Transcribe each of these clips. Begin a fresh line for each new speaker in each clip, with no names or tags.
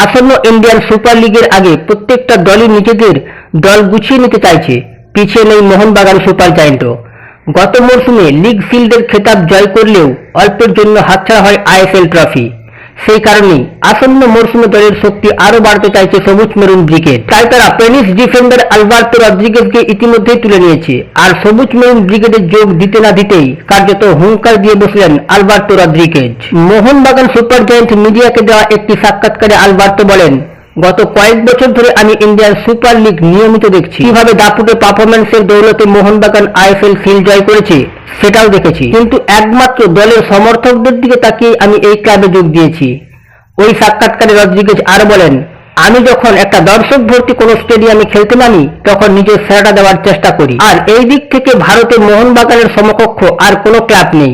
আসন্ন Indian super লিগের আগে প্রত্যেকটা দলই নিজেদের দল গুছিয়ে নিতে চাইছে, পিছিয়ে নেই মোহনবাগান সুপার জায়েন্টও। গত মরশুমে লিগ ফিল্ডের খেতাব জয় করলেও অল্পের জন্য হাতছাড়া হয় আইএসএল ট্রফি। সেই কারণেই আসন্ন মরশুমে দলের শক্তি আরো বাড়তে চাইছে সবুজ মেরুন ব্রিগেড। তাই তারা স্প্যানিশ ডিফেন্ডার আলবার্তো রদ্রিগেজকে ইতিমধ্যেই তুলে নিয়েছে। আর সবুজ মেরুন ব্রিগেডে যোগ দিতে না দিতেই কার্যত হুঙ্কার দিয়ে বসলেন Alberto Rodriguez. Mohun Bagan super giant মিডিয়াকে দেওয়া একটি সাক্ষাৎকারে আলবার্তো বলেন, গত কয়েক বছর ধরে আমি ইন্ডিয়ান সুপার লিগ নিয়মিত দেখছি। কিভাবে দাপুটে পারফরম্যান্সের দৌলতে মোহনবাগান আইএসএল ফিল্ড জয় করেছে সেটাও দেখেছি, কিন্তু একমাত্র দলের সমর্থকদের দিকে তাকিয়ে আমি এই ক্লাবে যোগ দিয়েছি। ওই সাক্ষাৎকারে রদ্রিগেজ আরো বলেন, আমি যখন একটা দর্শক ভর্তি কোনো স্টেডিয়ামে খেলতে নামি তখন নিজের সেরাটা দেওয়ার চেষ্টা করি। আর এই দিক থেকে ভারতে মোহনবাগানের সমকক্ষ আর কোনো ক্লাব নেই।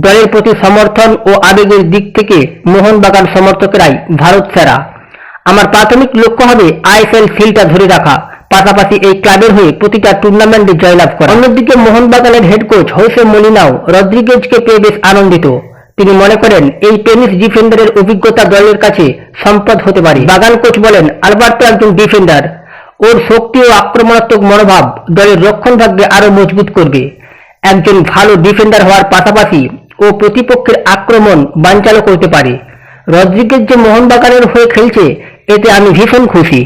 দলের প্রতি সমর্থন ও আবেগের দিক থেকে মোহনবাগান সমর্থকেরাই ভারত সেরা। আমার প্রাথমিক লক্ষ্য হবে আইএসএল ফিল্ডটা ধরে রাখা, পাশাপাশি এই ক্লাবের হয়ে প্রতিটা টুর্নামেন্টে জয়লাভ করা। অন্যদিকে মোহনবাগানের হেড কোচ হোসে মলিনাও রদ্রিগেজকে পেয়ে বেশ আনন্দিত। তিনি মনে করেন এই স্প্যানিশ ডিফেন্ডারের অভিজ্ঞতা দলের কাছে সম্পদ হতে পারে। বাগান কোচ বলেন, আলবার্তো একজন ডিফেন্ডার, ওর শক্তি ও আক্রমণাত্মক মনোভাব দলের রক্ষণভাগকে আরো মজবুত করবে। একজন ভালো ডিফেন্ডার হওয়ার পাশাপাশি ও প্রতিপক্ষের আক্রমণ বানচালও করতে পারে। রদ্রিগেজ যে মোহনবাগানের হয়ে খেলছে এতে আমি ভীষণ খুশি।